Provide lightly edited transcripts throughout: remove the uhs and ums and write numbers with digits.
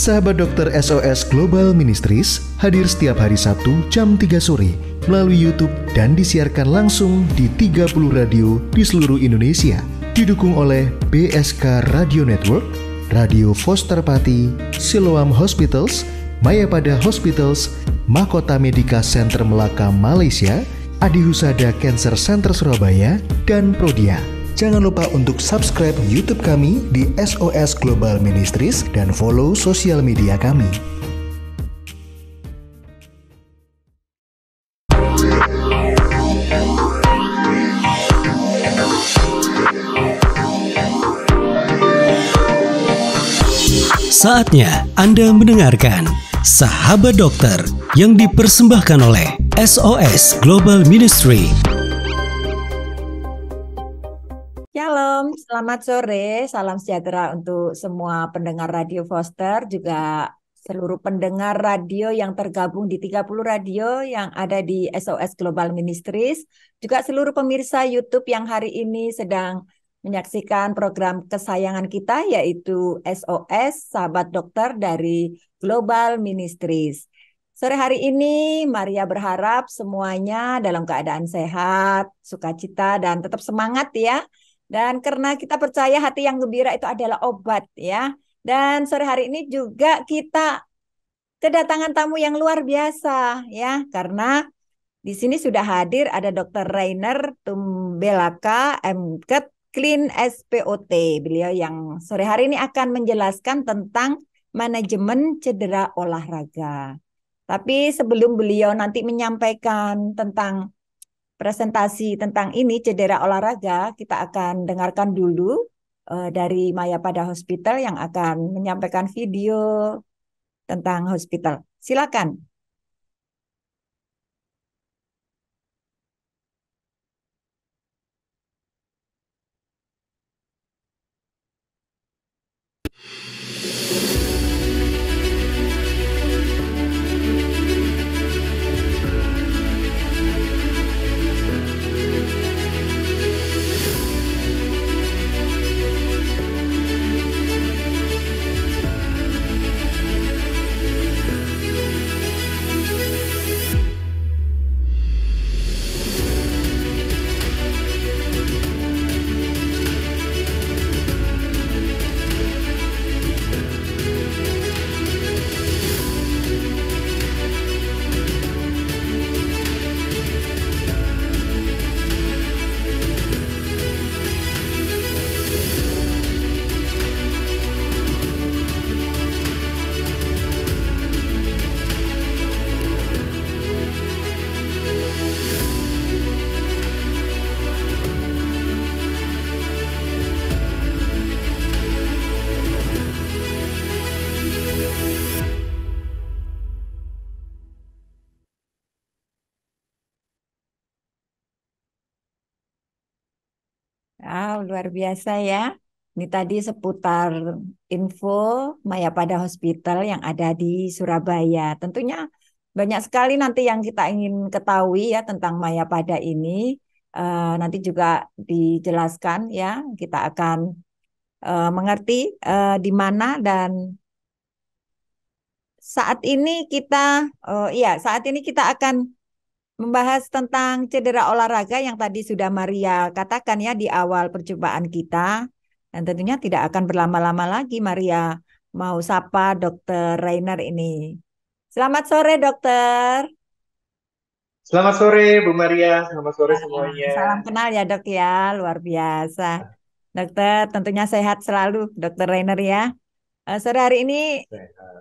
Sahabat dokter SOS Global Ministries hadir setiap hari Sabtu jam 3 sore melalui YouTube dan disiarkan langsung di 30 radio di seluruh Indonesia. Didukung oleh BSK Radio Network, Radio Foster Pati, Siloam Hospitals, Mayapada Hospitals, Mahkota Medika Center Melaka Malaysia, Adi Husada Cancer Center Surabaya, dan Prodia. Jangan lupa untuk subscribe YouTube kami di SOS Global Ministries dan follow sosial media kami. Saatnya Anda mendengarkan Sahabat Dokter yang dipersembahkan oleh SOS Global Ministry. Shalom, selamat sore, salam sejahtera untuk semua pendengar Radio Foster, juga seluruh pendengar radio yang tergabung di 30 radio yang ada di SOS Global Ministries, juga seluruh pemirsa YouTube yang hari ini sedang menyaksikan program kesayangan kita yaitu SOS Sahabat Dokter dari Global Ministries. Sore hari ini Maria berharap semuanya dalam keadaan sehat, sukacita dan tetap semangat ya. Dan karena kita percaya hati yang gembira itu adalah obat ya. Dan sore hari ini juga kita kedatangan tamu yang luar biasa ya. Karena di sini sudah hadir ada Dr. Rainer Tumbelaka, MKet Clean SPOT. Beliau yang sore hari ini akan menjelaskan tentang manajemen cedera olahraga. Tapi sebelum beliau nanti menyampaikan tentang presentasi tentang ini cedera olahraga, kita akan dengarkan dulu dari Mayapada Hospital yang akan menyampaikan video tentang hospital. Silakan. Luar biasa ya. Ini tadi seputar info Mayapada Hospital yang ada di Surabaya. Tentunya banyak sekali nanti yang kita ingin ketahui ya tentang Mayapada ini. Nanti juga dijelaskan ya. Kita akan mengerti di mana dan saat ini kita akan membahas tentang cedera olahraga yang tadi sudah Maria katakan ya di awal perjumpaan kita. Dan tentunya tidak akan berlama-lama lagi Maria mau sapa Dr. Rainer ini. Selamat sore dokter. Selamat sore Bu Maria, selamat sore semuanya. Salam kenal ya dok ya, luar biasa. Dokter tentunya sehat selalu Dr. Rainer ya. Sore hari ini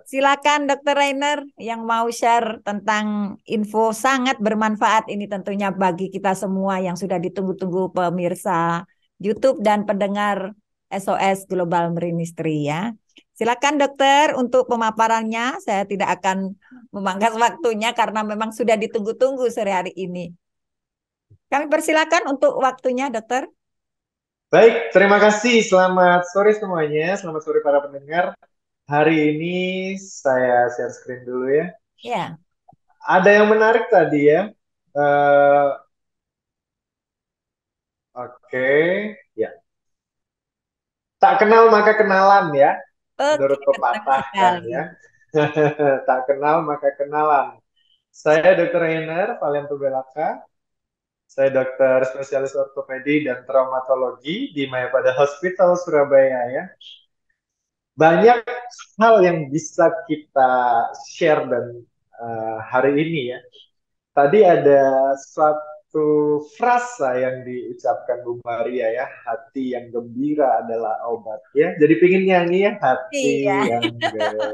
silakan Dr. Rainer yang mau share tentang info sangat bermanfaat ini tentunya bagi kita semua yang sudah ditunggu-tunggu pemirsa YouTube dan pendengar SOS Global Ministry ya. Silakan dokter untuk pemaparannya. Saya tidak akan memangkas waktunya karena memang sudah ditunggu-tunggu sore hari ini. Kami persilakan untuk waktunya dokter. Baik, terima kasih. Selamat sore semuanya. Selamat sore para pendengar. Hari ini saya share screen dulu ya. Ya. Ada yang menarik tadi ya. Oke, ya. Tak kenal maka kenalan ya. Oke, menurut betul pepatah kan sekali. ya. Tak kenal maka kenalan. Saya Dr. Hener Valianto Belaka. Saya dokter spesialis ortopedi dan traumatologi di Mayapada Hospital Surabaya ya. Banyak hal yang bisa kita share dan hari ini ya. Tadi ada suatu frasa yang diucapkan Bu Maria ya, hati yang gembira adalah obat ya. Jadi pingin nyanyi ya, Iya, hati yang gembira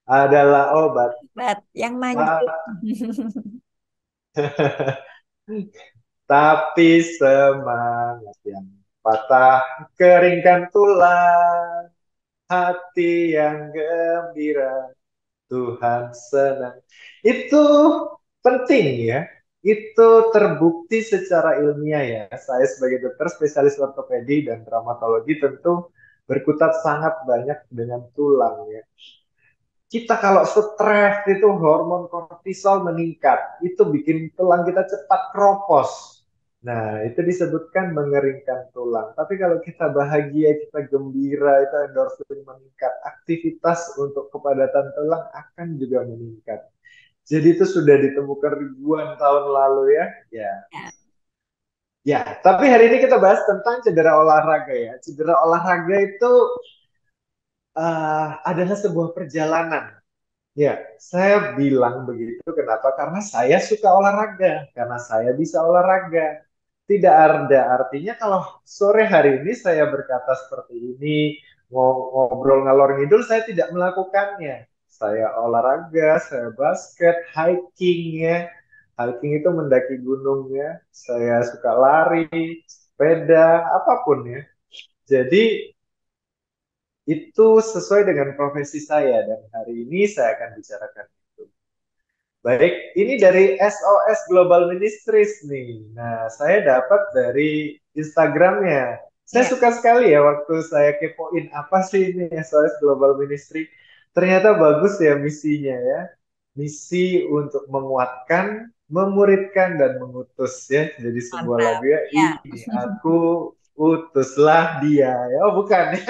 adalah obat. Bat, yang manjur. Ta- Tapi semangat yang patah keringkan tulang, hati yang gembira Tuhan senang. Itu penting ya. Itu terbukti secara ilmiah ya. Saya sebagai dokter spesialis ortopedi dan traumatologi tentu berkutat sangat banyak dengan tulang ya. Kita kalau stres itu hormon kortisol meningkat. Itu bikin tulang kita cepat kropos. Nah, itu disebutkan mengeringkan tulang. Tapi kalau kita bahagia, kita gembira, itu endorfin meningkat. Aktivitas untuk kepadatan tulang akan juga meningkat. Jadi itu sudah ditemukan ribuan tahun lalu ya. Ya, Ya, ya. Tapi hari ini kita bahas tentang cedera olahraga ya. Cedera olahraga itu adalah sebuah perjalanan. Ya, saya bilang begitu kenapa? Karena saya suka olahraga, karena saya bisa olahraga. Tidak ada artinya kalau sore hari ini saya berkata seperti ini, ngobrol ngalor ngidul, saya tidak melakukannya. Saya olahraga, saya basket, hiking ya. Hiking itu mendaki gunung ya. Saya suka lari, sepeda, apapun ya. Jadi itu sesuai dengan profesi saya dan hari ini saya akan bicarakan itu. Baik, ini dari SOS Global Ministries nih. Nah, saya dapat dari Instagramnya. Saya ya, suka sekali ya waktu saya kepoin apa sih ini SOS Global Ministry. Ternyata bagus ya misinya ya. Misi untuk menguatkan, memuridkan, dan mengutus ya. Jadi sebuah mantap. lagu ya, Ya, ini aku utuslah dia. Ya, oh bukan ya.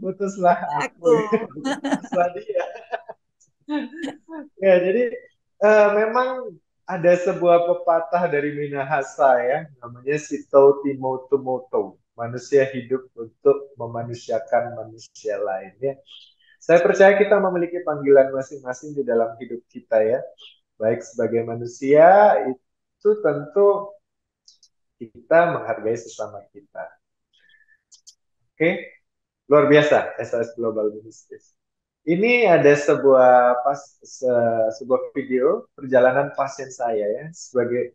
Utuslah aku ya. aku. Bukan utuslah dia. Ya, jadi memang ada sebuah pepatah dari Minahasa ya, namanya Sito Timoto Moto. Manusia hidup untuk memanusiakan manusia lain ya. Saya percaya kita memiliki panggilan masing-masing di dalam hidup kita ya. Baik sebagai manusia itu tentu kita menghargai sesama kita. Oke, luar biasa SOS Global Ministries. Ini ada sebuah video perjalanan pasien saya ya sebagai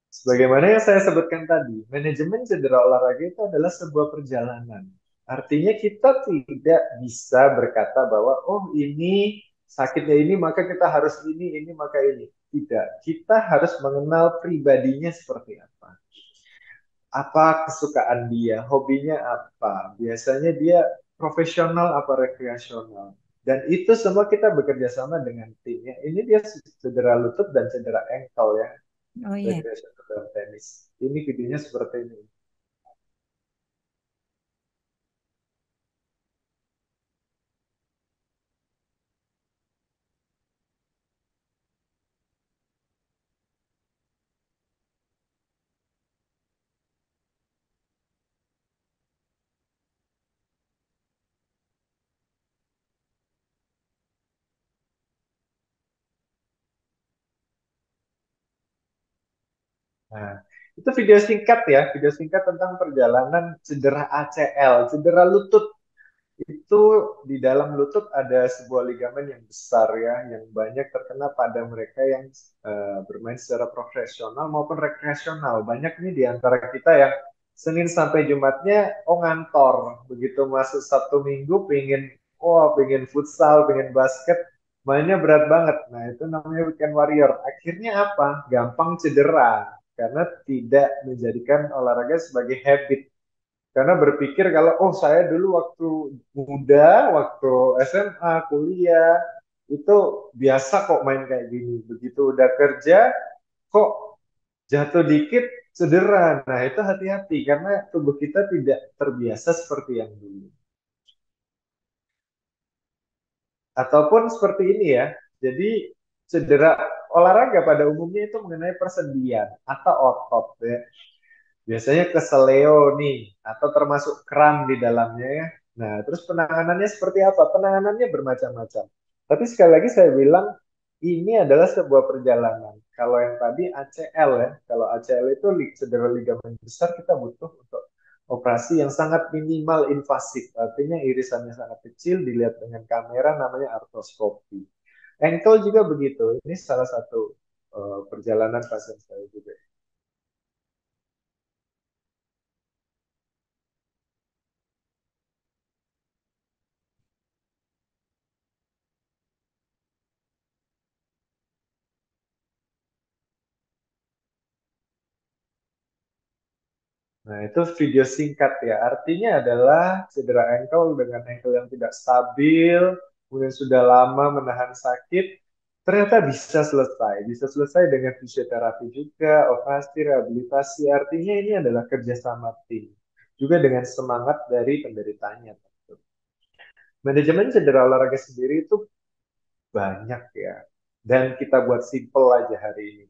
sebagaimana yang saya sebutkan tadi, manajemen cedera olahraga itu adalah sebuah perjalanan. Artinya kita tidak bisa berkata bahwa oh ini sakitnya ini maka kita harus ini maka ini. Tidak, kita harus mengenal pribadinya seperti apa. Apa kesukaan dia, hobinya apa. Biasanya dia profesional apa rekreasional. Dan itu semua kita bekerja sama dengan timnya. Ini dia cedera lutut dan cedera ankle ya, Oh iya. rekreasional dalam tenis. Ini videonya seperti ini. Nah, itu video singkat ya, video singkat tentang perjalanan cedera ACL, cedera lutut. Itu di dalam lutut ada sebuah ligamen yang besar ya, yang banyak terkena pada mereka yang bermain secara profesional maupun rekreasional. Banyak nih di antara kita yang Senin sampai Jumatnya oh ngantor, begitu masuk Sabtu Minggu pengen futsal, pengen basket, mainnya berat banget. Nah itu namanya weekend warrior. Akhirnya apa? Gampang cedera karena tidak menjadikan olahraga sebagai habit karena berpikir kalau oh saya dulu waktu muda, waktu SMA, kuliah itu biasa kok main kayak gini. Begitu udah kerja kok jatuh dikit cedera. Nah, itu hati-hati karena tubuh kita tidak terbiasa seperti yang dulu. Ataupun seperti ini ya. Jadi cedera olahraga pada umumnya itu mengenai persendian atau otot ya. Biasanya keseleo nih atau termasuk kram di dalamnya ya. Nah, terus penanganannya seperti apa? Penanganannya bermacam-macam. Tapi sekali lagi saya bilang ini adalah sebuah perjalanan. Kalau yang tadi ACL ya, kalau ACL itu cedera ligamen besar kita butuh untuk operasi yang sangat minimal invasif. Artinya irisannya sangat kecil, dilihat dengan kamera namanya artroskopi. Ankle juga begitu. Ini salah satu perjalanan pasien saya juga. Nah, itu video singkat ya. Artinya adalah cedera ankle dengan ankle yang tidak stabil, kemudian sudah lama menahan sakit, ternyata bisa selesai. Bisa selesai dengan fisioterapi juga, operasi, rehabilitasi. Artinya ini adalah kerjasama tim. Juga dengan semangat dari penderitanya. Manajemen cedera olahraga sendiri itu banyak ya. Dan kita buat simple aja hari ini.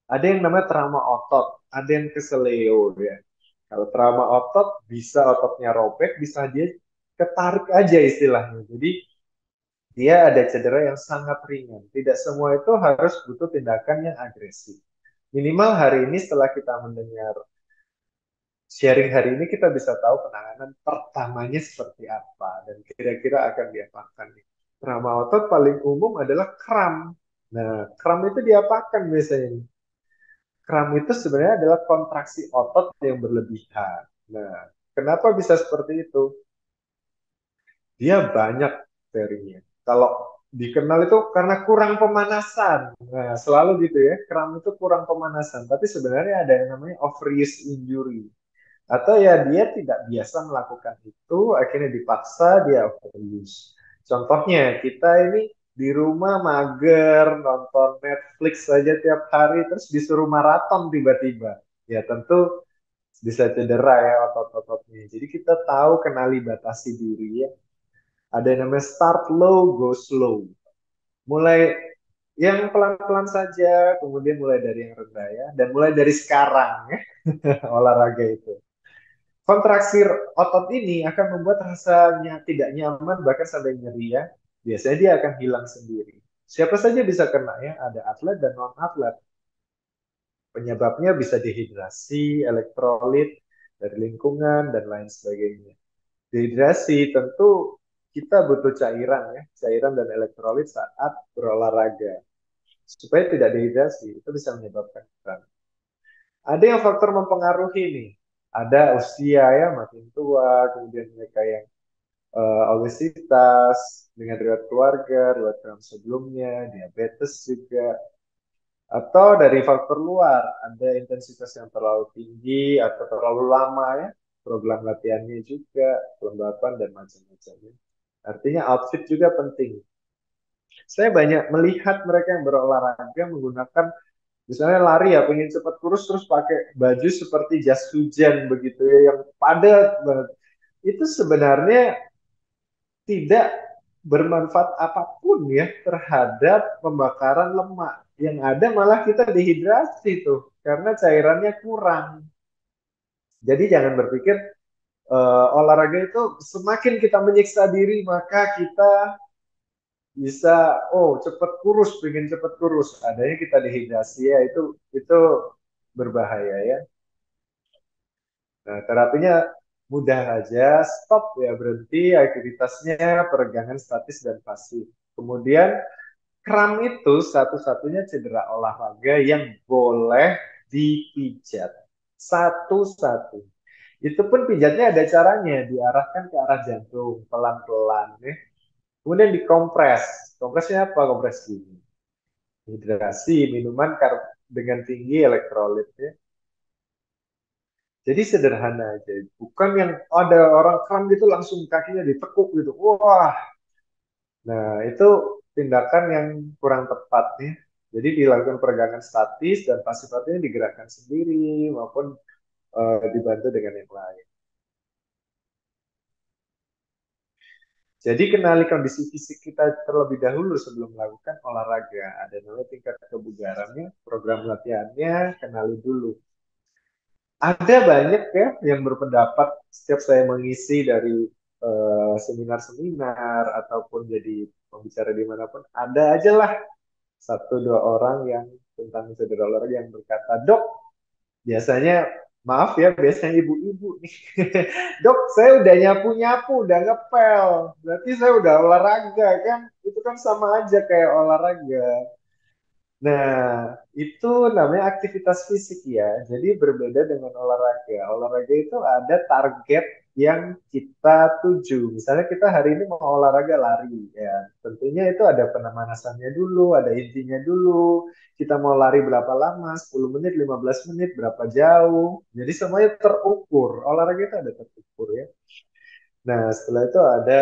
Ada yang namanya trauma otot, ada yang keseleo ya. Kalau trauma otot, bisa ototnya robek, bisa dia ketarik aja istilahnya. Jadi dia ada cedera yang sangat ringan. Tidak semua itu harus butuh tindakan yang agresif. Minimal hari ini setelah kita mendengar sharing hari ini kita bisa tahu penanganan pertamanya seperti apa dan kira-kira akan diapakan. Trauma otot paling umum adalah kram. Nah, kram itu diapakan biasanya? Kram itu sebenarnya adalah kontraksi otot yang berlebihan. Nah, kenapa bisa seperti itu? Dia banyak teorinya. Kalau dikenal itu karena kurang pemanasan. Nah, selalu gitu ya, kram itu kurang pemanasan. Tapi sebenarnya ada yang namanya overuse injury. Atau ya dia tidak biasa melakukan itu, akhirnya dipaksa dia overuse. Contohnya, kita ini di rumah mager, nonton Netflix saja tiap hari, terus disuruh maraton tiba-tiba. Ya tentu bisa cedera ya otot-ototnya. Jadi kita tahu kenali batasi diri ya. Ada yang namanya start low, go slow. Mulai yang pelan-pelan saja, kemudian mulai dari yang rendah ya, dan mulai dari sekarang ya, olahraga itu. Kontraksi otot ini akan membuat rasanya tidak nyaman bahkan sampai nyeri ya. Biasanya dia akan hilang sendiri. Siapa saja bisa kena ya, ada atlet dan non atlet. Penyebabnya bisa dehidrasi, elektrolit dari lingkungan dan lain sebagainya. Dehidrasi tentu kita butuh cairan ya, cairan dan elektrolit saat berolahraga. Supaya tidak dehidrasi, itu bisa menyebabkan kram. Ada yang faktor mempengaruhi nih. Ada usia ya, makin tua, kemudian mereka yang obesitas, dengan riwayat keluarga, riwayat kram sebelumnya, diabetes juga, atau dari faktor luar, ada intensitas yang terlalu tinggi atau terlalu lama ya, program latihannya juga, kelembapan dan macam-macamnya. Artinya outfit juga penting. Saya banyak melihat mereka yang berolahraga menggunakan misalnya lari ya, pengen cepat kurus terus pakai baju seperti jas hujan begitu ya, yang padat banget. Itu sebenarnya tidak bermanfaat apapun ya terhadap pembakaran lemak. Yang ada malah kita dehidrasi tuh karena cairannya kurang. Jadi jangan berpikir olahraga itu semakin kita menyiksa diri maka kita bisa cepat kurus, pengen cepat kurus. Adanya kita dehidrasi ya itu berbahaya ya. Nah, terapinya mudah aja, stop ya, berhenti aktivitasnya, peregangan statis dan pasif. Kemudian kram itu satu-satunya cedera olahraga yang boleh dipijat. Satu-satu. Itu pun pijatnya ada caranya, diarahkan ke arah jantung, pelan-pelan. Ya. Kemudian dikompres. Kompresnya apa? Kompres gini. Hidrasi, minuman dengan tinggi elektrolit. Ya. Jadi sederhana aja. Bukan yang ada orang kram gitu langsung kakinya ditekuk gitu. Wah, nah, itu tindakan yang kurang tepat nih. Jadi dilakukan peregangan statis dan pasif artinya digerakkan sendiri maupun dibantu dengan yang lain. Jadi kenali kondisi fisik kita terlebih dahulu sebelum melakukan olahraga. Ada namanya tingkat kebugarannya, program latihannya, kenali dulu. Ada banyak ya yang berpendapat setiap saya mengisi dari seminar-seminar ataupun jadi pembicara dimanapun, ada aja lah satu dua orang yang tentang cedera olahraga yang berkata, dok, biasanya maaf ya, biasanya ibu-ibu nih, dok, saya udah nyapu-nyapu, udah ngepel, berarti saya udah olahraga kan? Itu kan sama aja kayak olahraga. Nah, itu namanya aktivitas fisik ya. Jadi berbeda dengan olahraga. Olahraga itu ada target yang kita tuju. Misalnya kita hari ini mau olahraga lari ya. Tentunya itu ada pemanasannya dulu, ada intinya dulu. Kita mau lari berapa lama, 10 menit, 15 menit, berapa jauh. Jadi semuanya terukur. Olahraga itu ada terukur ya. Nah, setelah itu ada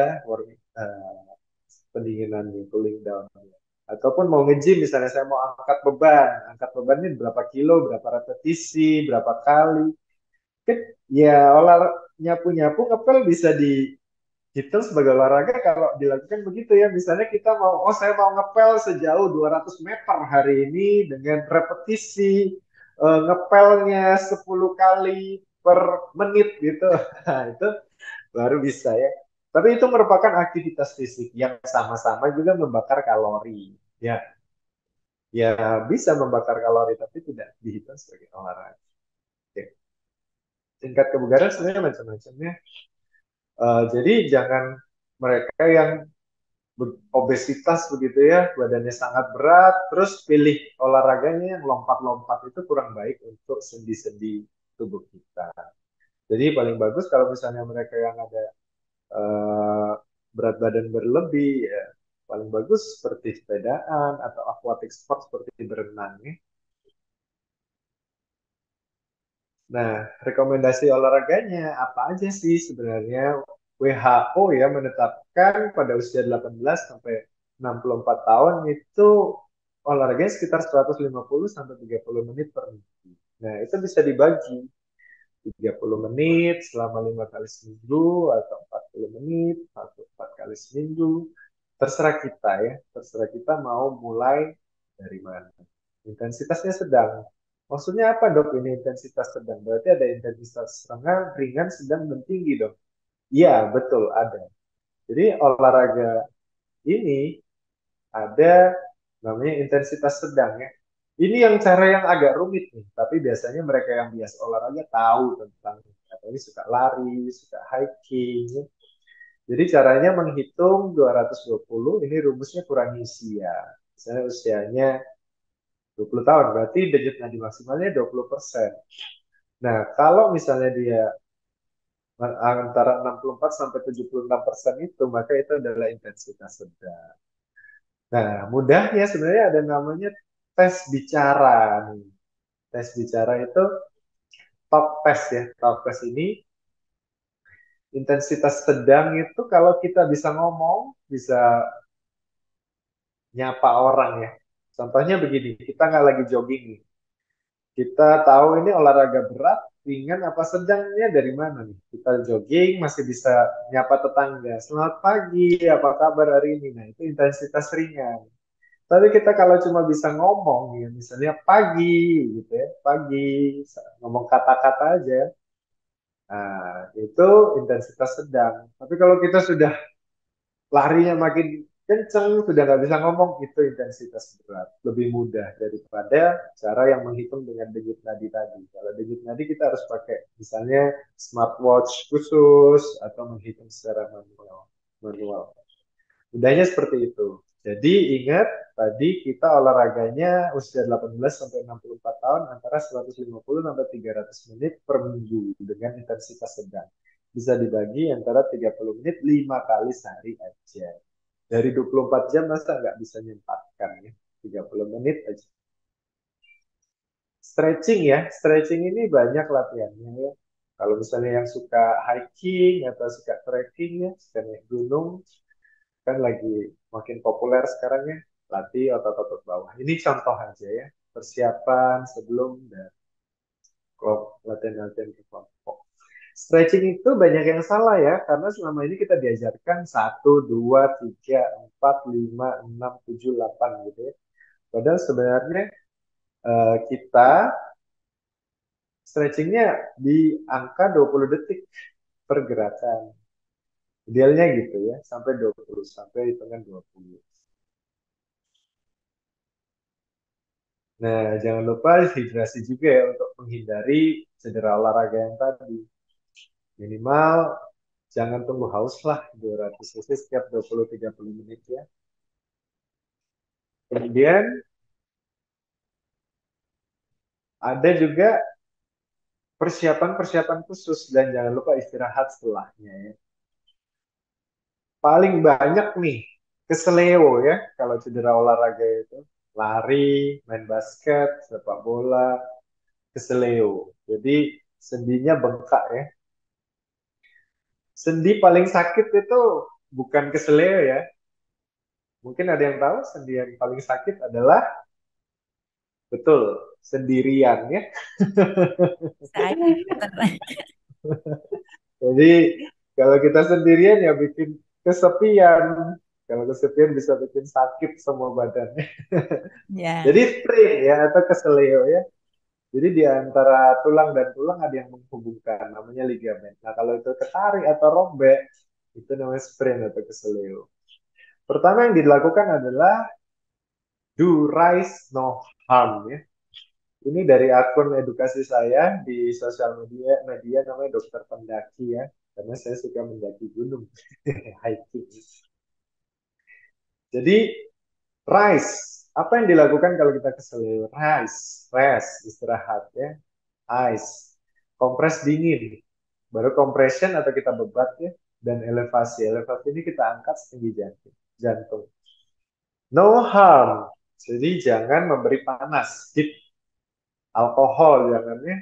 pendinginan, cooling down. Ataupun mau nge-gym, misalnya saya mau angkat beban ini berapa kilo, berapa repetisi, berapa kali. Kan ya nyapu-nyapu ngepel bisa dihitung sebagai olahraga kalau dilakukan begitu ya. Misalnya kita mau, oh saya mau ngepel sejauh 200 meter hari ini dengan repetisi ngepelnya 10 kali per menit gitu. Nah, itu baru bisa ya. Tapi itu merupakan aktivitas fisik yang sama-sama juga membakar kalori. Ya, ya bisa membakar kalori tapi tidak dihitung sebagai olahraga. Oke. Tingkat kebugaran sebenarnya macam-macamnya. Jadi jangan mereka yang obesitas begitu ya, badannya sangat berat, terus pilih olahraganya yang lompat-lompat itu kurang baik untuk sendi-sendi tubuh kita. Jadi paling bagus kalau misalnya mereka yang ada eh, berat badan berlebih, ya, paling bagus seperti sepedaan atau aquatic sport seperti berenang ya. Nah, rekomendasi olahraganya apa aja sih sebenarnya? WHO ya menetapkan pada usia 18 sampai 64 tahun itu olahraganya sekitar 150 sampai 30 menit per minggu. Nah, itu bisa dibagi 30 menit selama 5 kali seminggu atau 40 menit atau 4 kali seminggu. Terserah kita ya, terserah kita mau mulai dari mana. Intensitasnya sedang. Maksudnya apa dok ini intensitas sedang? Berarti ada intensitas ringan, ringan, sedang, dan tinggi dok. Iya, betul ada. Jadi olahraga ini ada namanya intensitas sedang ya. Ini yang cara yang agak rumit nih, tapi biasanya mereka yang biasa olahraga tahu tentang ini suka lari, suka hiking. Ya. Jadi caranya menghitung 220, ini rumusnya kurangi usia. Misalnya usianya 20 tahun, berarti denyut nadi maksimalnya 20%. Nah, kalau misalnya dia antara 64 sampai 76% itu, maka itu adalah intensitas sedang. Nah, mudahnya sebenarnya ada namanya tes bicara nih. Tes bicara itu talk test ya. Talk test ini intensitas sedang itu kalau kita bisa ngomong, bisa nyapa orang ya. Contohnya begini, kita nggak lagi jogging nih. Kita tahu ini olahraga berat, ringan apa sedangnya dari mana nih? Kita jogging masih bisa nyapa tetangga. Selamat pagi, apa kabar hari ini? Nah, itu intensitas ringan. Tapi kita kalau cuma bisa ngomong ya, misalnya pagi gitu ya, pagi ngomong kata-kata aja, nah, itu intensitas sedang. Tapi kalau kita sudah larinya makin kenceng, sudah nggak bisa ngomong, itu intensitas berat. Lebih mudah daripada cara yang menghitung dengan denyut nadi tadi. Kalau denyut nadi kita harus pakai misalnya smartwatch khusus atau menghitung secara manual. Manual. Mudahnya seperti itu. Jadi ingat tadi kita olahraganya usia 18 sampai 64 tahun antara 150 sampai 300 menit per minggu dengan intensitas sedang. Bisa dibagi antara 30 menit 5 kali sehari aja. Dari 24 jam masa nggak bisa nyempatkan ya. 30 menit aja. Stretching ya, stretching ini banyak latihannya ya. Kalau misalnya yang suka hiking atau suka trekking ya, suka naik gunung, kan lagi makin populer sekarang ya, latih otot-otot bawah. Ini contoh aja ya, persiapan sebelum dan latihan-latihan ke kelompok. Stretching itu banyak yang salah ya, karena selama ini kita diajarkan 1, 2, 3, 4, 5, 6, 7, 8 gitu ya. Padahal sebenarnya kita stretchingnya di angka 20 detik per gerakan. Idealnya gitu ya, sampai 20, sampai hitungan 20. Nah, jangan lupa hidrasi juga ya untuk menghindari cedera olahraga yang tadi. Minimal jangan tunggu haus lah 200 cc setiap 20-30 menit ya. Kemudian ada juga persiapan-persiapan khusus dan jangan lupa istirahat setelahnya ya. Paling banyak nih keseleo ya kalau cedera olahraga itu. Lari, main basket, sepak bola, keseleo. Jadi sendinya bengkak ya. Sendi paling sakit itu bukan keseleo ya. Mungkin ada yang tahu sendi yang paling sakit adalah betul sendirian ya. Saya. Jadi kalau kita sendirian ya bikin kesepian. Kalau kesepian bisa bikin sakit semua badannya. Ya. Jadi strain ya atau keseleo ya. Jadi di antara tulang dan tulang ada yang menghubungkan, namanya ligamen. Nah kalau itu ketarik atau robek, itu namanya sprain atau keseleo. Pertama yang dilakukan adalah do rise no harm ya. Ini dari akun edukasi saya di sosial media namanya Dokter Pendaki ya, karena saya suka mendaki gunung, hiking. Jadi rise, apa yang dilakukan kalau kita keseleo? Rise, rest, istirahat ya. Ice, kompres dingin. Baru compression atau kita bebat ya. Dan elevasi. Elevasi ini kita angkat setinggi jantung. No harm. Jadi jangan memberi panas. Heat. Alkohol jangan ya.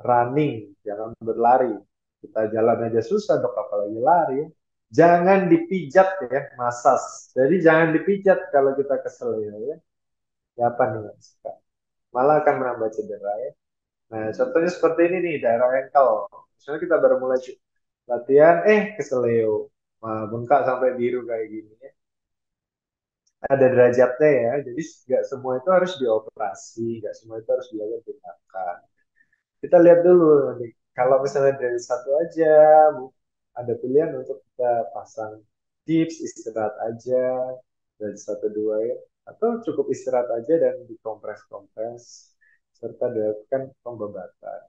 Running, jangan berlari. Kita jalan aja susah dok, apalagi lari ya. Jangan dipijat ya, masas. Jadi jangan dipijat kalau kita kesel ya. Ya apa nih? Malah akan menambah cedera ya. Nah, contohnya seperti ini nih, daerah ankle. Misalnya kita baru mulai latihan, keseleo. Nah, bengkak sampai biru kayak gini ya. Ada derajatnya ya, jadi nggak semua itu harus dioperasi, nggak semua itu harus dilakukan tindakan. Kita lihat dulu nih, kalau misalnya dari satu aja, ada pilihan untuk kita pasang tips, istirahat aja, dari satu dua ya. Atau cukup istirahat aja dan dikompres-kompres, serta dilakukan pembebatan.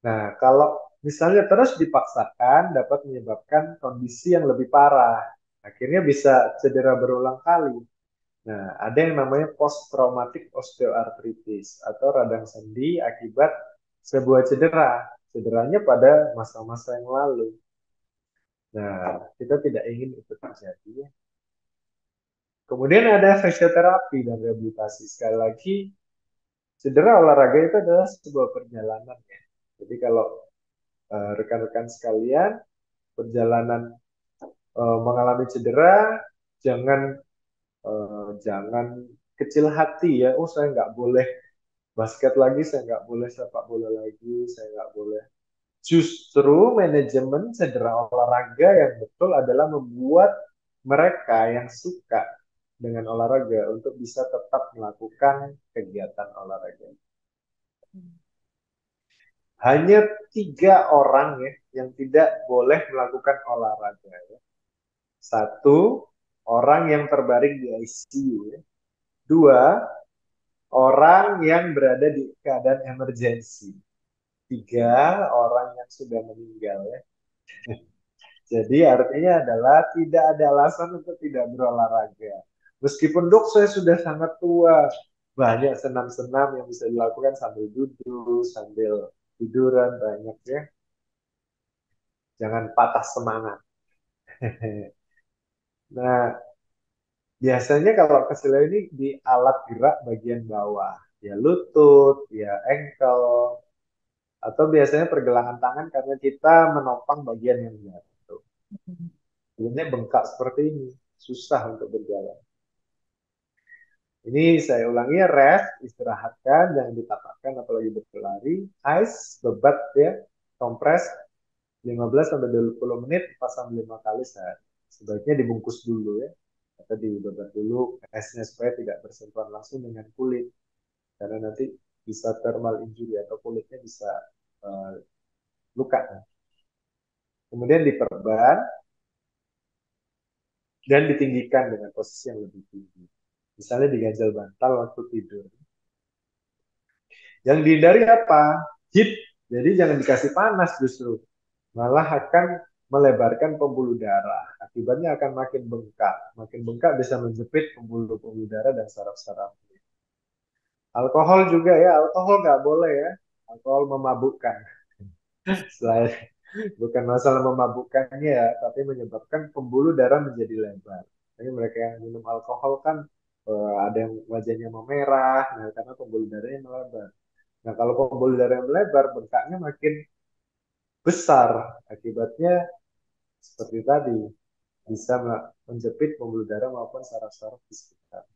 Nah, kalau misalnya terus dipaksakan dapat menyebabkan kondisi yang lebih parah. Akhirnya bisa cedera berulang kali. Nah, ada yang namanya post-traumatic osteoarthritis atau radang sendi akibat sebuah cedera. Cederanya pada masa-masa yang lalu. Nah, kita tidak ingin itu terjadi ya. Kemudian ada fisioterapi dan rehabilitasi. Sekali lagi, cedera olahraga itu adalah sebuah perjalanan ya. Jadi kalau rekan-rekan sekalian perjalanan mengalami cedera, jangan kecil hati ya. Oh saya nggak boleh basket lagi, saya nggak boleh sepak bola lagi, saya nggak boleh. Justru manajemen cedera olahraga yang betul adalah membuat mereka yang suka dengan olahraga untuk bisa tetap melakukan kegiatan olahraga. Hanya 3 orang ya yang tidak boleh melakukan olahraga. Ya. Satu, orang yang terbaring di ICU. Ya. Dua, orang yang berada di keadaan emergensi. Tiga, orang yang sudah meninggal. Ya. Jadi artinya adalah tidak ada alasan untuk tidak berolahraga. Meskipun dok saya sudah sangat tua, banyak senam-senam yang bisa dilakukan sambil duduk, sambil tiduran, banyak ya. Jangan patah semangat. Nah, biasanya kalau keselio ini di alat gerak bagian bawah, ya lutut, ya ankle, atau biasanya pergelangan tangan karena kita menopang bagian yang jatuh. Biasanya bengkak seperti ini, susah untuk berjalan. Ini saya ulangi ya, rest, istirahatkan, jangan ditapakkan apalagi berlari. Ice, bebat ya, kompres 15 sampai 20 menit, pasang 5 kali sehari. Sebaiknya dibungkus dulu ya, atau dibebat dulu esnya supaya tidak bersentuhan langsung dengan kulit. Karena nanti bisa thermal injury atau kulitnya bisa luka. Kemudian diperban dan ditinggikan dengan posisi yang lebih tinggi. Misalnya diganjal bantal waktu tidur. Yang dihindari apa? Heat. Jadi jangan dikasih panas justru. Malah akan melebarkan pembuluh darah. Akibatnya akan makin bengkak. Makin bengkak bisa menjepit pembuluh-pembuluh darah dan saraf-saraf. Alkohol juga ya, alkohol nggak boleh ya. Alkohol memabukkan. Selain bukan masalah memabukkannya ya, tapi menyebabkan pembuluh darah menjadi lebar. Jadi mereka yang minum alkohol kan ada yang wajahnya memerah, nah, karena pembuluh darahnya melebar. Nah kalau pembuluh darah yang melebar, bengkaknya makin besar. Akibatnya seperti tadi, bisa menjepit pembuluh darah maupun saraf-saraf di sekitar.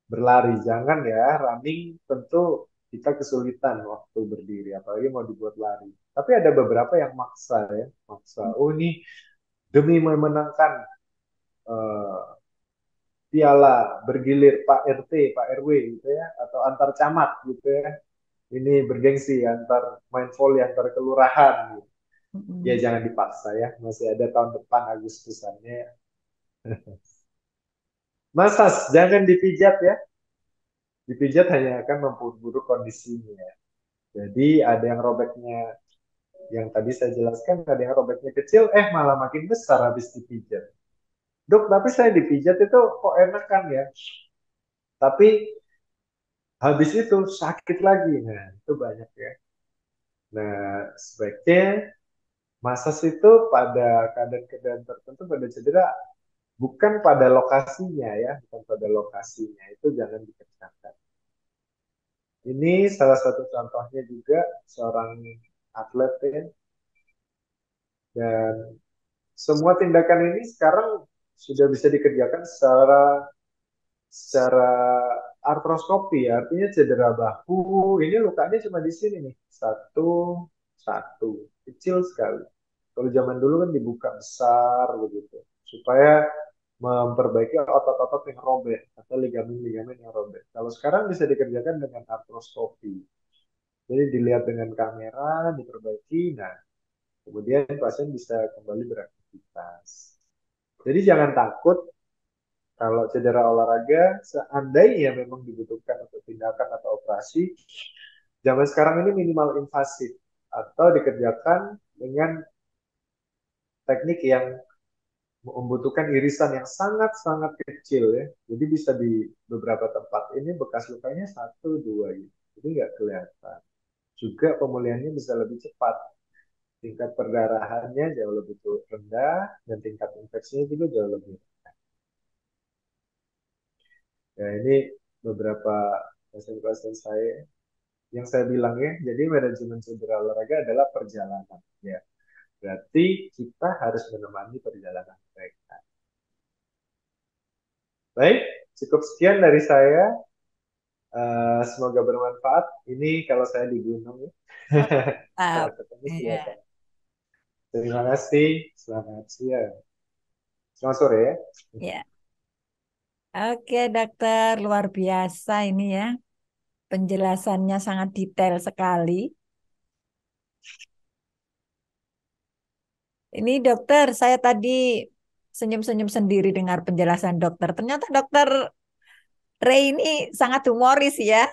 Berlari, jangan ya, running tentu kita kesulitan waktu berdiri, apalagi mau dibuat lari. Tapi ada beberapa yang maksa ya, maksa. Oh ini demi memenangkan uh, piala bergilir Pak RT, Pak RW gitu ya, atau antar camat gitu ya. Ini bergengsi antar main volley antar kelurahan gitu. Ya jangan dipaksa ya, masih ada tahun depan Agustusannya. Masas, jangan dipijat ya. Dipijat hanya akan memperburuk kondisinya. Jadi ada yang robeknya, yang tadi saya jelaskan, ada yang robeknya kecil, malah makin besar habis dipijat. Dok, tapi saya dipijat itu kok enakan ya. Tapi habis itu sakit lagi. Nah, itu banyak ya. Nah, sebaiknya masas itu pada keadaan-keadaan tertentu, pada cedera, bukan pada lokasinya ya, bukan pada lokasinya. Itu jangan dikerjakan. Ini salah satu contohnya juga seorang atlet ya. Dan semua tindakan ini sekarang sudah bisa dikerjakan secara artroskopi, artinya cedera bahu. Ini lukanya cuma di sini nih, satu kecil sekali. Kalau zaman dulu kan dibuka besar begitu, supaya memperbaiki otot-otot yang robek atau ligamen-ligamen yang robek. Kalau sekarang bisa dikerjakan dengan artroskopi. Jadi dilihat dengan kamera, diperbaiki, nah kemudian pasien bisa kembali beraktivitas. Jadi jangan takut kalau cedera olahraga, seandainya memang dibutuhkan untuk tindakan atau operasi, zaman sekarang ini minimal invasif atau dikerjakan dengan teknik yang membutuhkan irisan yang sangat-sangat kecil ya. Jadi bisa di beberapa tempat ini bekas lukanya 1-2 gitu. Jadi nggak kelihatan. Juga pemulihannya bisa lebih cepat. Tingkat perdarahannya jauh lebih rendah dan tingkat infeksinya juga jauh lebih rendah. Ya ini beberapa pasien-pasien saya yang saya bilang ya. Jadi manajemen cedera olahraga adalah perjalanan ya. Berarti kita harus menemani perjalanan mereka. Baik, cukup sekian dari saya. Semoga bermanfaat. Ini kalau saya di gunung ya. Kalau ketemu silakan. Terima kasih. Selamat siang. Selamat sore ya. Ya. Oke, dokter, luar biasa ini ya. Penjelasannya sangat detail sekali. Ini dokter, saya tadi senyum-senyum sendiri dengar penjelasan dokter. Ternyata dokter Ray ini sangat humoris ya.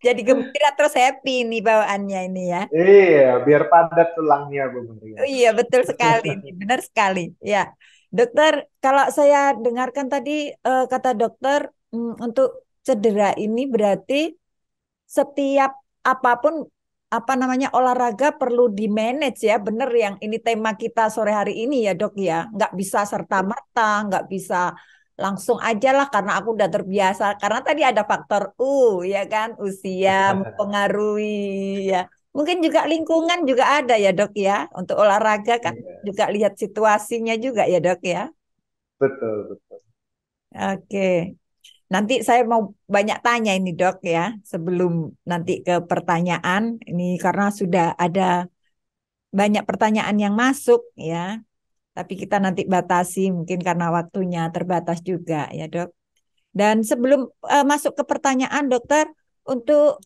Jadi gembira terus happy nih bawaannya ini ya. Iya, biar padat tulangnya Bu Maria. Oh iya, betul sekali nih, benar sekali. Ya, dokter, kalau saya dengarkan tadi kata dokter untuk cedera ini berarti setiap apapun apa namanya olahraga perlu di manage ya, bener yang ini tema kita sore hari ini ya dok ya, nggak bisa serta merta, nggak bisa langsung aja lah karena aku udah terbiasa. Karena tadi ada faktor ya kan, usia mempengaruhi ya. Mungkin juga lingkungan juga ada ya dok ya, untuk olahraga kan Iya, juga lihat situasinya juga ya dok ya. betul, betul. Oke. Nanti saya mau banyak tanya ini dok ya, sebelum nanti ke pertanyaan ini karena sudah ada banyak pertanyaan yang masuk ya. Tapi kita nanti batasi mungkin karena waktunya terbatas juga ya dok. Dan sebelum masuk ke pertanyaan dokter, untuk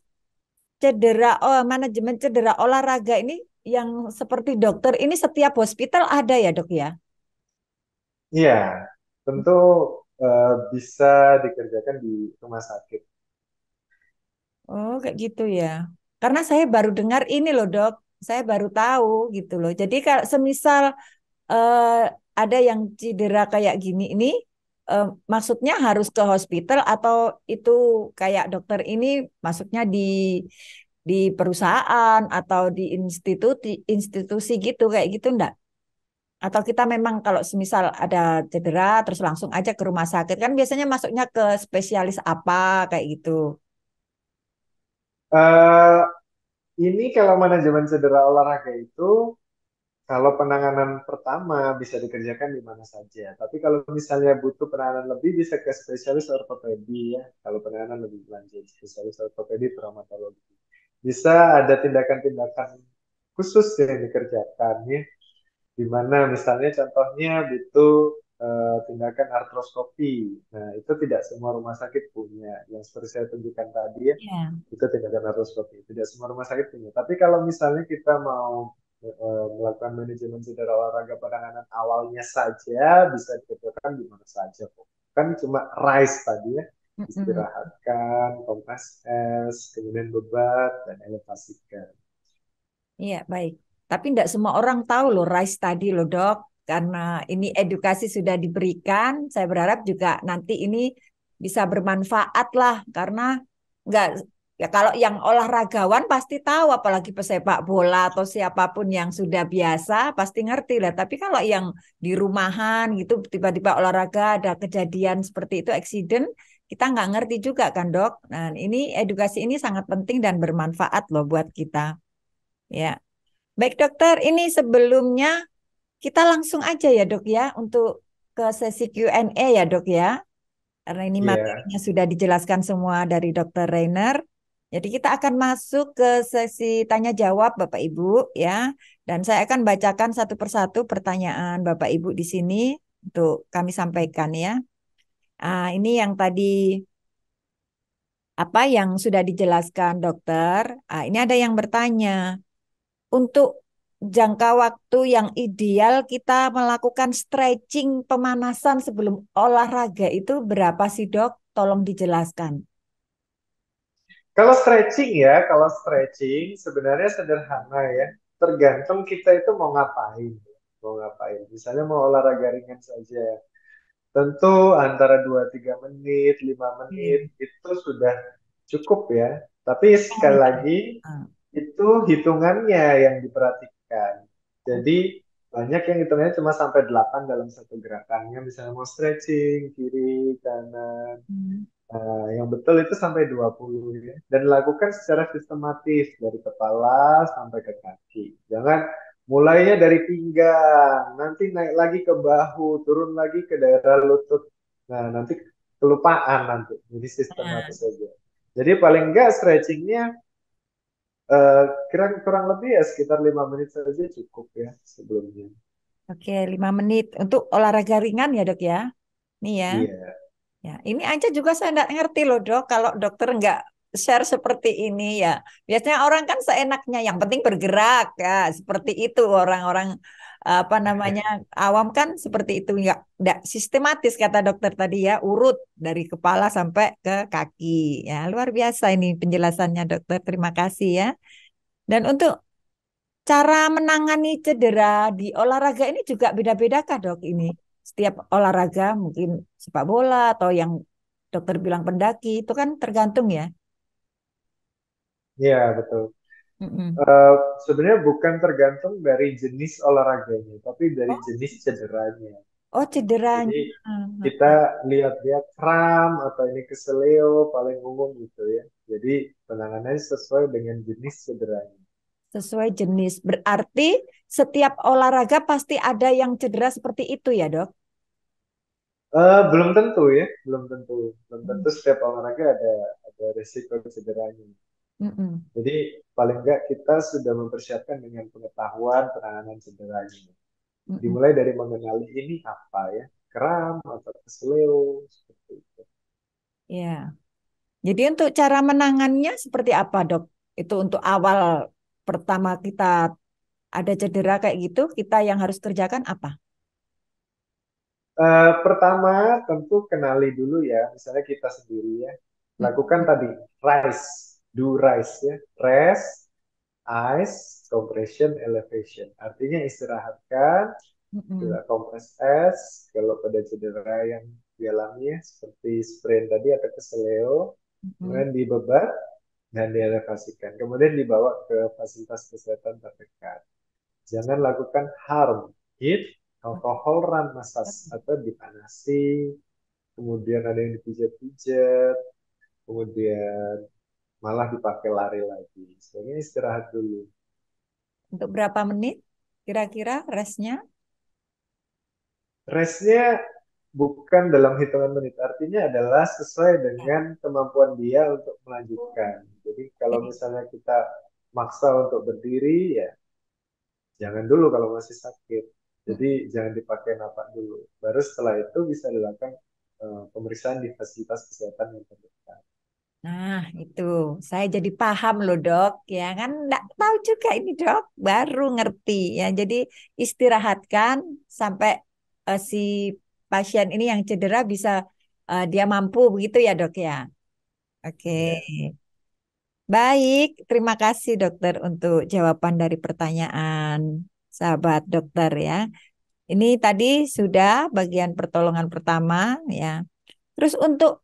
manajemen cedera olahraga ini yang seperti dokter ini setiap hospital ada ya dok ya? Iya, tentu bisa dikerjakan di rumah sakit. Oh, kayak gitu ya. Karena saya baru dengar ini loh, Dok. Saya baru tahu gitu loh. Jadi kalau semisal eh, ada yang cedera kayak gini ini eh, maksudnya harus ke hospital atau itu kayak dokter ini maksudnya di perusahaan atau di institusi gitu kayak gitu enggak? Atau kita memang kalau semisal ada cedera terus langsung aja ke rumah sakit kan biasanya masuknya ke spesialis apa kayak gitu. Eh, ini kalau manajemen cedera olahraga itu, kalau penanganan pertama bisa dikerjakan di mana saja. Tapi kalau misalnya butuh penanganan lebih, bisa ke spesialis ortopedi ya. Kalau penanganan lebih lanjut, spesialis ortopedi, traumatologi. Bisa ada tindakan-tindakan khusus yang dikerjakan ya. Di mana misalnya contohnya butuh tindakan artroskopi. Nah, itu tidak semua rumah sakit punya. Yang seperti saya tunjukkan tadi ya, Ya. itu tindakan artroskopi. Tidak semua rumah sakit punya. Tapi kalau misalnya kita mau melakukan manajemen cedera olahraga penanganan awalnya saja, bisa dikerjakan di mana saja kok. Kan cuma rise tadi ya, Mm-mm. istirahatkan, kompres es, kemudian bebat, dan elevasikan. Iya, baik. Tapi tidak semua orang tahu loh RISE tadi loh dok. Karena ini edukasi sudah diberikan, saya berharap juga nanti ini bisa bermanfaat lah. Karena nggak, ya kalau yang olahragawan pasti tahu, apalagi pesepak bola atau siapapun yang sudah biasa pasti ngerti lah. Tapi kalau yang di rumahan gitu tiba-tiba olahraga ada kejadian seperti itu, accident, kita nggak ngerti juga kan dok. Nah ini edukasi ini sangat penting dan bermanfaat loh buat kita. Ya. Baik dokter, ini sebelumnya kita langsung aja ya dok ya untuk ke sesi Q&A ya dok ya. Karena ini Iya. materinya sudah dijelaskan semua dari dokter Rainer. Jadi kita akan masuk ke sesi tanya jawab Bapak Ibu ya. Dan saya akan bacakan satu persatu pertanyaan Bapak Ibu di sini untuk kami sampaikan ya. Ini yang tadi apa yang sudah dijelaskan dokter. Ini ada yang bertanya. Untuk jangka waktu yang ideal kita melakukan stretching pemanasan sebelum olahraga itu berapa sih dok? Tolong dijelaskan. Kalau stretching sebenarnya sederhana ya. Tergantung kita itu mau ngapain. Mau ngapain. Misalnya mau olahraga ringan saja. Tentu antara 2-3 menit, 5 menit Oke. itu sudah cukup ya. Tapi Oh, sekali iya. lagi Ah, itu hitungannya yang diperhatikan. oh, Jadi banyak yang hitungannya cuma sampai 8 dalam satu gerakannya. Misalnya mau stretching, kiri, kanan. hmm. Yang betul itu sampai 20 ya. Dan lakukan secara sistematis dari kepala sampai ke kaki. Jangan mulainya dari pinggang, nanti naik lagi ke bahu, turun lagi ke daerah lutut. Nah, nanti kelupaan nanti. Jadi Nah, sistematis saja. Jadi paling enggak stretchingnya kurang kurang lebih ya sekitar 5 menit saja cukup ya sebelumnya. oke, 5 menit untuk olahraga ringan ya dok ya. Nih ya. Iya. Ya, ini aja juga saya nggak ngerti loh dok. Kalau dokter nggak share seperti ini ya, biasanya orang kan seenaknya, yang penting bergerak ya, seperti itu orang-orang apa namanya awam kan seperti itu nggak sistematis kata dokter tadi ya, urut dari kepala sampai ke kaki. Ya, luar biasa ini penjelasannya dokter. Terima kasih ya. Dan untuk cara menangani cedera di olahraga ini juga beda-beda kah dok ini? Setiap olahraga mungkin sepak bola atau yang dokter bilang pendaki itu kan tergantung ya. Iya, betul. Mm-mm. Eh, Sebenarnya bukan tergantung dari jenis olahraganya, tapi dari Oh, jenis cederanya. oh cederanya. Jadi kita Heeh. lihat-lihat kram atau ini keseleo paling umum gitu ya. Jadi penanganannya sesuai dengan jenis cederanya. Sesuai jenis. Berarti setiap olahraga pasti ada yang cedera seperti itu ya dok? Belum tentu ya, belum Hmm. tentu setiap olahraga ada risiko cederanya. Mm-mm. Jadi paling enggak kita sudah mempersiapkan dengan pengetahuan penanganan cederanya. Mm-mm. Dimulai dari mengenali ini apa ya, kram atau kesleo seperti itu. Ya. Jadi untuk cara menangannya seperti apa, Dok? Itu untuk awal pertama kita ada cedera kayak gitu, kita yang harus kerjakan apa? Pertama tentu kenali dulu ya, misalnya kita sendiri ya, lakukan Mm-mm. tadi rise, do rise ya, rest, ice, compression, elevation. Artinya istirahatkan, Mm-mm. juga kompres es, kalau pada cedera yang dialami ya, seperti sprain tadi atau keseleo, Mm-mm. kemudian dibebat dan dielevasikan, kemudian dibawa ke fasilitas kesehatan terdekat. Jangan lakukan harm, heat, alkohol run massage atau dipanasi, kemudian ada yang dipijat-pijat, kemudian malah dipakai lari lagi. Sebenarnya istirahat dulu. Untuk berapa menit kira-kira restnya? Restnya bukan dalam hitungan menit, artinya adalah sesuai dengan kemampuan dia untuk melanjutkan. Jadi kalau Oke. misalnya kita maksa untuk berdiri, ya jangan dulu kalau masih sakit. Jadi jangan dipakai napak dulu. Baru setelah itu bisa dilakukan pemeriksaan di fasilitas kesehatan yang terdekat. Nah, itu saya jadi paham loh, Dok. Ya kan, enggak tahu juga ini, Dok. Baru ngerti ya. Jadi istirahatkan sampai si pasien ini yang cedera bisa dia mampu begitu ya, Dok ya. Oke. Ya. Baik, terima kasih dokter untuk jawaban dari pertanyaan sahabat dokter ya. Ini tadi sudah bagian pertolongan pertama ya. Terus untuk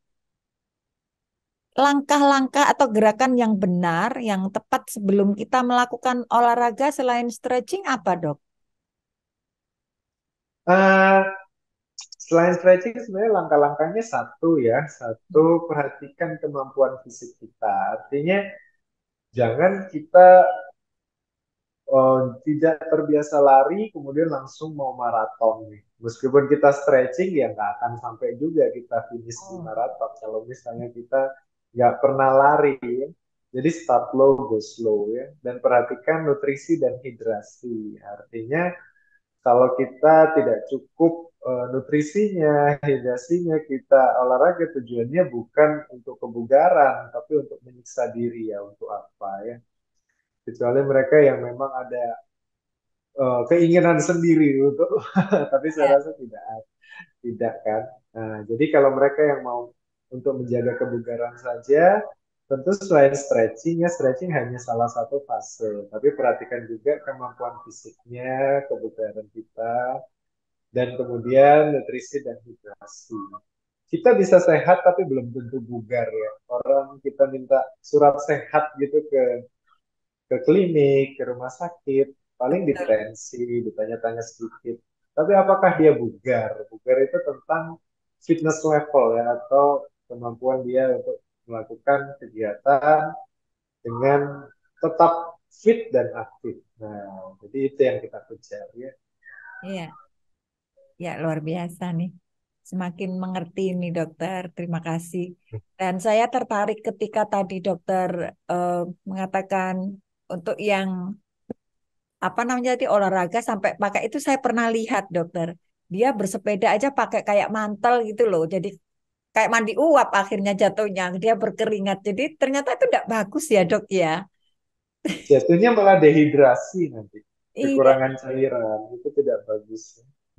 langkah-langkah atau gerakan yang benar, yang tepat sebelum kita melakukan olahraga selain stretching apa, Dok? Eh, Selain stretching sebenarnya langkah-langkahnya satu ya, satu perhatikan kemampuan fisik kita. Artinya jangan kita tidak terbiasa lari kemudian langsung mau maraton nih. Meskipun kita stretching ya nggak akan sampai juga kita finish di Oh. maraton kalau misalnya kita nggak pernah lari ya. Jadi start low, go slow ya. Dan perhatikan nutrisi dan hidrasi. Artinya kalau kita tidak cukup nutrisinya, hidrasinya, kita olahraga tujuannya bukan untuk kebugaran, tapi untuk menyiksa diri ya, untuk apa ya. Kecuali mereka yang memang ada keinginan sendiri untuk, tapi Ya, saya rasa tidak kan. Nah, jadi kalau mereka yang mau untuk menjaga kebugaran saja, tentu selain stretching ya, stretching hanya salah satu fase, tapi perhatikan juga kemampuan fisiknya, kebugaran kita, dan kemudian nutrisi dan hidrasi. Kita bisa sehat tapi belum tentu bugar ya. Orang kita minta surat sehat gitu ke klinik, ke rumah sakit, paling betul. ditensi, ditanya-tanya sedikit. Tapi apakah dia bugar? Bugar itu tentang fitness level ya, atau kemampuan dia untuk melakukan kegiatan dengan tetap fit dan aktif. Nah, jadi itu yang kita kejar ya. Iya, ya luar biasa nih. Semakin mengerti nih dokter. Terima kasih. Dan saya tertarik ketika tadi dokter eh, mengatakan untuk yang apa namanya tadi olahraga sampai pakai itu saya pernah lihat dokter. Dia bersepeda aja pakai kayak mantel gitu loh. Jadi kayak mandi uap akhirnya jatuhnya. Dia berkeringat. Jadi ternyata itu tidak bagus ya dok ya. Jatuhnya malah dehidrasi nanti, Iya. kekurangan cairan, itu tidak bagus.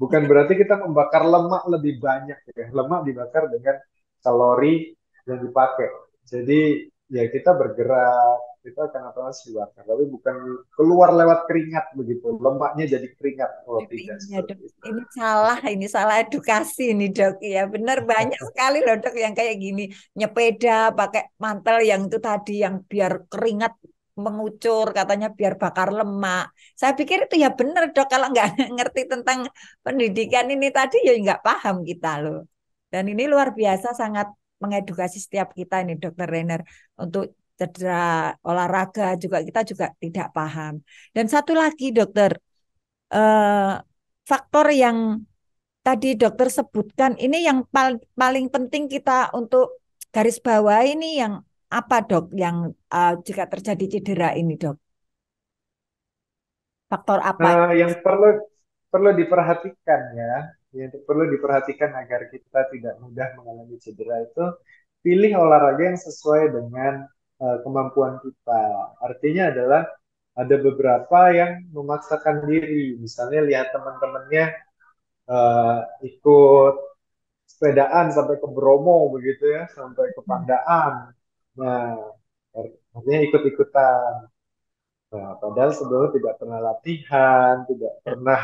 Bukan berarti kita membakar lemak lebih banyak ya. Lemak dibakar dengan kalori yang dipakai. Jadi ya kita bergerak, kita akan otomatis dibakar. Tapi bukan keluar lewat keringat begitu. Lemaknya jadi keringat. Oh tidak Iya dok, seperti itu. ini salah edukasi ini dok. Ya benar banyak sekali loh dok yang kayak gini nyepeda pakai mantel yang itu tadi yang biar keringat mengucur katanya biar bakar lemak. Saya pikir itu ya benar dok kalau nggak ngerti tentang pendidikan ini tadi ya nggak paham kita loh. Dan ini luar biasa sangat mengedukasi setiap kita ini dokter Renner untuk cedera olahraga juga kita juga tidak paham. Dan satu lagi dokter, eh, faktor yang tadi dokter sebutkan ini yang paling penting kita untuk garis bawah ini yang apa dok? Yang jika terjadi cedera ini dok, faktor apa? Yang perlu perlu diperhatikan ya, yang perlu diperhatikan agar kita tidak mudah mengalami cedera itu pilih olahraga yang sesuai dengan kemampuan kita. Artinya adalah ada beberapa yang memaksakan diri, misalnya lihat teman-temannya ikut sepedaan sampai ke Bromo begitu ya, sampai ke Pandaan. Nah, artinya ikut-ikutan. Nah, padahal sebelumnya tidak pernah latihan, tidak pernah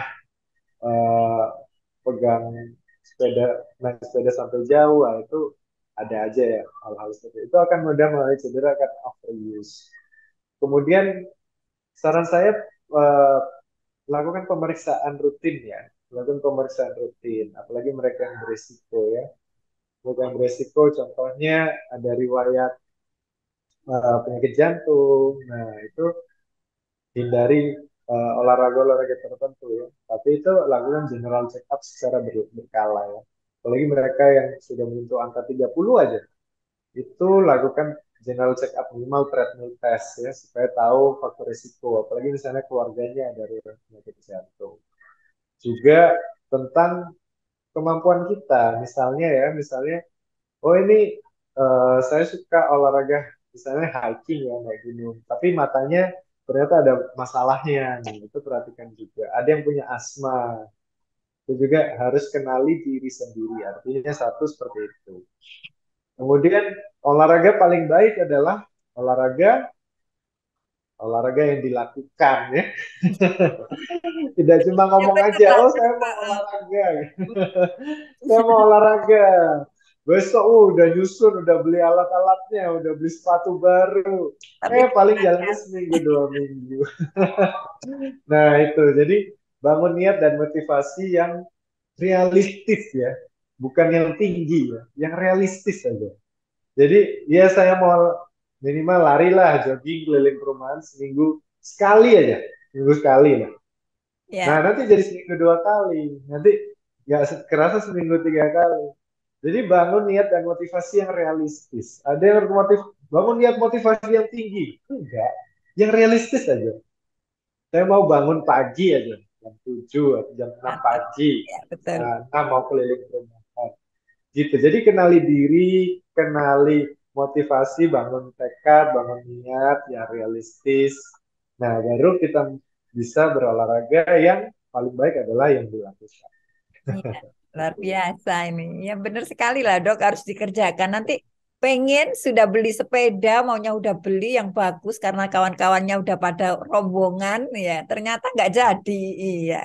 eh, pegang sepeda, naik sepeda sampai jauh, nah, itu ada aja ya hal-hal seperti itu akan mudah mengalami cedera karena overuse. Kemudian saran saya eh, lakukan pemeriksaan rutin ya, lakukan pemeriksaan rutin, apalagi mereka yang berisiko ya, mereka yang berisiko contohnya ada riwayat penyakit jantung, nah itu hindari olahraga-olahraga tertentu ya. Tapi itu lakukan general check up secara berkala ya. Apalagi mereka yang sudah menyentuh angka 30 aja, itu lakukan general check up minimal treadmill test ya supaya tahu faktor risiko. Apalagi misalnya keluarganya dari penyakit jantung. Juga tentang kemampuan kita, misalnya ya, misalnya oh ini saya suka olahraga misalnya hiking ya naik gunung, tapi matanya ternyata ada masalahnya. Nih, itu perhatikan juga. Ada yang punya asma, itu juga harus kenali diri sendiri. Artinya satu seperti itu. Kemudian olahraga paling baik adalah olahraga olahraga yang dilakukan ya. Tidak cuma Ya ngomong betul aja, lah. oh saya mau olahraga. Saya mau olahraga. Besok udah nyusun, udah beli alat-alatnya, udah beli sepatu baru. Tapi Paling jalannya seminggu 2 minggu. Nah itu, jadi bangun niat dan motivasi yang realistis ya, bukan yang tinggi ya, yang realistis saja. Jadi ya saya mau minimal lari lah, jogging keliling perumahan seminggu sekali aja, seminggu sekali lah. Nah, ya, nanti jadi seminggu 2 kali. Nanti nggak kerasa seminggu 3 kali. Jadi bangun niat dan motivasi yang realistis. Ada yang bangun niat motivasi yang tinggi. Enggak. Yang realistis aja. Saya mau bangun pagi aja. Jam 7 atau jam 6 pagi. ya betul. 6 mau keliling perumahan. Gitu. Jadi kenali diri, kenali motivasi, bangun tekad, bangun niat yang realistis. Nah, baru kita bisa berolahraga yang paling baik adalah yang dilakukan. Iya, luar biasa ini. Ya benar sekali lah dok, harus dikerjakan. Nanti pengen sudah beli sepeda, maunya udah beli yang bagus karena kawan-kawannya udah pada rombongan, ya ternyata nggak jadi. Iya,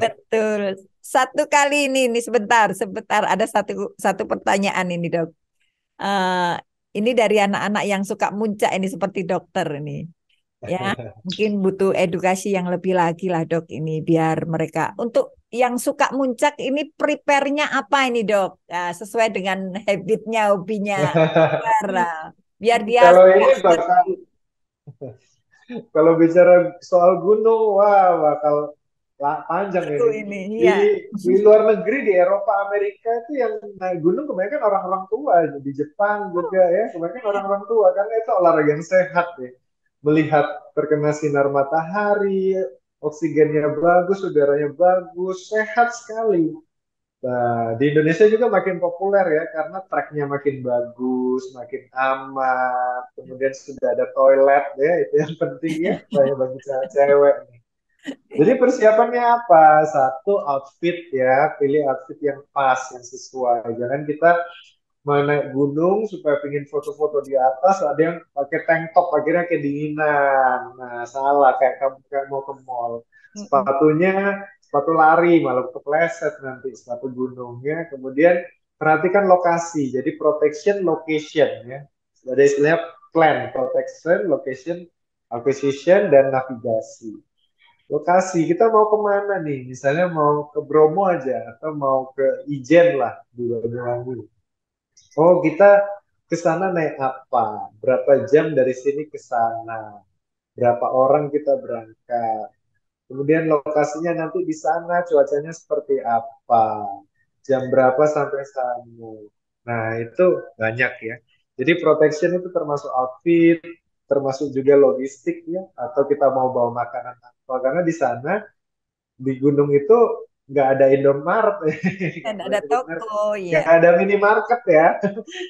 betul. Satu kali ini sebentar, sebentar ada satu satu pertanyaan ini dok. Eh, ini dari anak-anak yang suka muncak ini seperti dokter ini. Ya, mungkin butuh edukasi yang lebih lagi lah dok ini biar mereka untuk yang suka muncak ini prepare-nya apa ini dok? Nah, sesuai dengan habitnya, hobinya, biar dia Kalau suka ini bakal, kalau bicara soal gunung, wah bakal panjang itu ini. ini, Di ya. di luar negeri, di Eropa, Amerika itu yang naik gunung kebanyakan orang-orang tua. Di Jepang juga ya, kebanyakan orang-orang tua. Karena itu olahraga yang sehat ya. Melihat terkena sinar matahari, oksigennya bagus, udaranya bagus, sehat sekali. Nah, di Indonesia juga makin populer ya karena treknya makin bagus, makin aman. Kemudian sudah ada toilet ya, itu yang penting ya, saya bagi cewek nih. Jadi Iya. persiapannya apa? Satu outfit ya, pilih outfit yang pas, yang sesuai. Jangan kita mau naik gunung supaya pingin foto-foto di atas, ada yang pakai tank top akhirnya kedinginan. Nah, salah kayak kamu kayak mau ke mall. Mm-mm. Sepatunya sepatu lari malah kepleset nanti sepatu gunungnya. Kemudian perhatikan lokasi. Jadi protection location ya. Ada istilahnya plan, protection, location, acquisition dan navigasi. Lokasi kita mau kemana nih? Misalnya mau ke Bromo aja atau mau ke Ijen lah di Banyuwangi. Oh, kita ke sana naik apa? Berapa jam dari sini ke sana? Berapa orang kita berangkat? kemudian lokasinya nanti di sana, cuacanya seperti apa, jam berapa sampai sana. Nah, itu banyak ya. Jadi protection itu termasuk outfit, termasuk juga logistik ya, atau kita mau bawa makanan apa. Karena di sana, di gunung itu nggak ada Indomaret. Dan ada toko, Nggak ya. ada minimarket ya.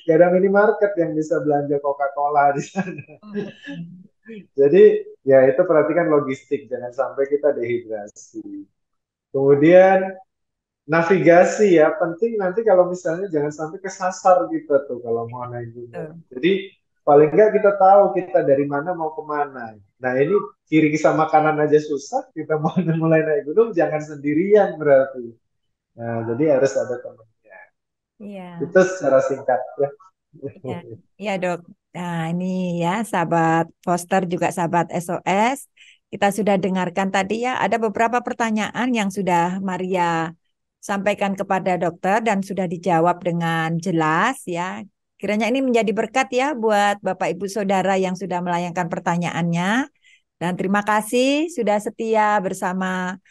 Nggak ada minimarket yang bisa belanja Coca-Cola di sana. Mm-mm. Jadi ya itu perhatikan logistik, jangan sampai kita dehidrasi. Kemudian navigasi ya, penting nanti kalau misalnya jangan sampai kesasar gitu tuh kalau mau naik gunung. Tuh. Jadi paling nggak kita tahu kita dari mana mau kemana. Nah ini kiri sama kanan aja susah, kita mau mulai naik gunung jangan sendirian berarti. Nah jadi harus ada temannya. Iya. Itu secara singkat ya. Iya, iya dok. Nah ini ya sahabat Foster juga sahabat SOS. Kita sudah dengarkan tadi ya ada beberapa pertanyaan yang sudah Maria sampaikan kepada dokter dan sudah dijawab dengan jelas ya. Kiranya ini menjadi berkat ya buat Bapak Ibu Saudara yang sudah melayangkan pertanyaannya. Dan terima kasih sudah setia bersama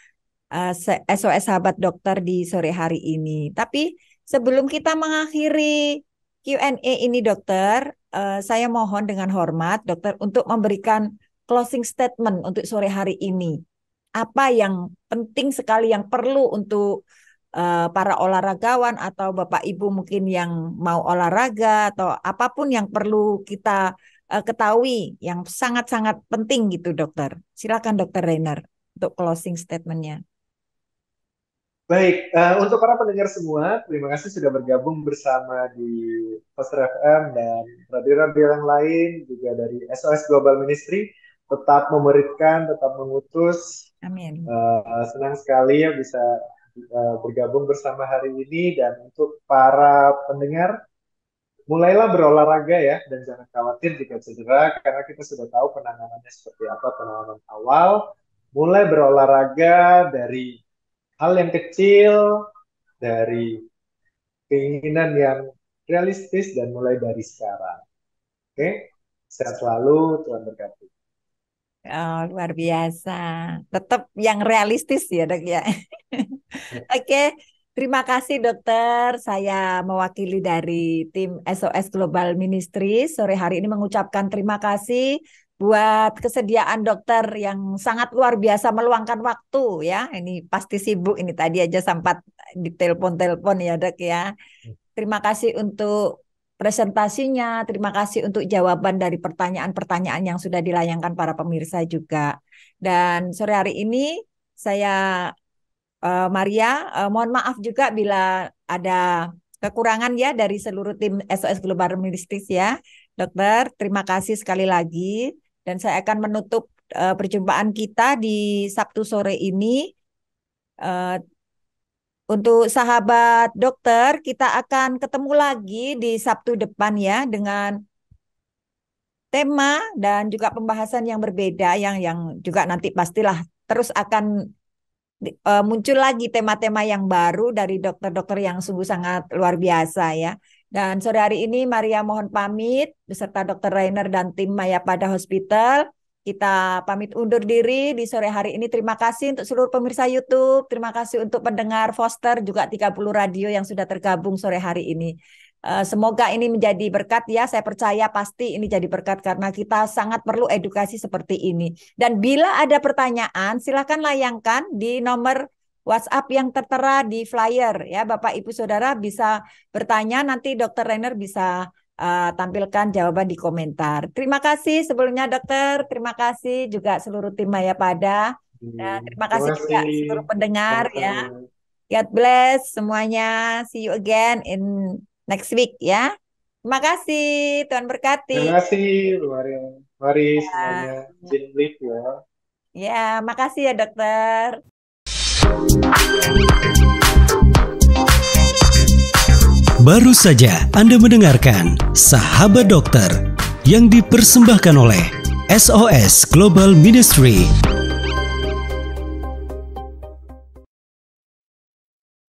SOS Sahabat Dokter di sore hari ini. Tapi sebelum kita mengakhiri Q&A ini dokter, saya mohon dengan hormat dokter untuk memberikan closing statement untuk sore hari ini. Apa yang penting sekali yang perlu untuk para olahragawan atau Bapak Ibu mungkin yang mau olahraga atau apapun yang perlu kita ketahui yang sangat-sangat penting gitu dokter. Silakan dokter Rainer untuk closing statement-nya. Baik, untuk para pendengar semua, terima kasih sudah bergabung bersama di Foster FM dan radio-radio yang lain, juga dari SOS Global Ministry. Tetap memuridkan, tetap mengutus. Amin. Senang sekali ya bisa bergabung bersama hari ini. Dan untuk para pendengar, mulailah berolahraga ya, dan jangan khawatir jika cedera, karena kita sudah tahu penanganannya seperti apa, penanganan awal. Mulai berolahraga dari hal yang kecil, dari keinginan yang realistis, dan mulai dari sekarang. Oke, sehat selalu, Tuhan berkati. Oh, luar biasa. Tetap yang realistis ya dok ya. Oke, terima kasih dokter. Saya mewakili dari tim SOS Global Ministry sore hari ini mengucapkan terima kasih buat kesediaan dokter yang sangat luar biasa meluangkan waktu ya. Ini pasti sibuk ini tadi aja sempat ditelepon-telepon ya dok ya. Terima kasih untuk presentasinya, terima kasih untuk jawaban dari pertanyaan-pertanyaan yang sudah dilayangkan para pemirsa juga. Dan sore hari ini saya Maria, mohon maaf juga bila ada kekurangan ya dari seluruh tim SOS Global Ministries ya. Dokter, terima kasih sekali lagi. Dan saya akan menutup perjumpaan kita di Sabtu sore ini. Untuk sahabat dokter, kita akan ketemu lagi di Sabtu depan ya dengan tema dan juga pembahasan yang berbeda yang juga nanti pastilah terus akan muncul lagi tema-tema yang baru dari dokter-dokter yang sungguh sangat luar biasa ya. Dan sore hari ini Maria mohon pamit beserta Dr. Rainer dan tim Mayapada Hospital. Kita pamit undur diri di sore hari ini. Terima kasih untuk seluruh pemirsa YouTube. Terima kasih untuk pendengar Foster juga 30 radio yang sudah tergabung sore hari ini. Semoga ini menjadi berkat ya. Saya percaya pasti ini jadi berkat karena kita sangat perlu edukasi seperti ini. Dan bila ada pertanyaan, silakan layangkan di nomor WhatsApp yang tertera di flyer ya. Bapak Ibu Saudara bisa bertanya, nanti Dr. Rainer bisa tampilkan jawaban di komentar. Terima kasih sebelumnya dokter, terima kasih juga seluruh tim Mayapada. Dan terima kasih juga seluruh pendengar ya. God bless semuanya. See you again in next week ya. Terima kasih, Tuhan berkati. Terima kasih, mari semuanya izin live ya. Ya, makasih ya dokter. Baru saja Anda mendengarkan Sahabat Dokter yang dipersembahkan oleh SOS Global Ministry.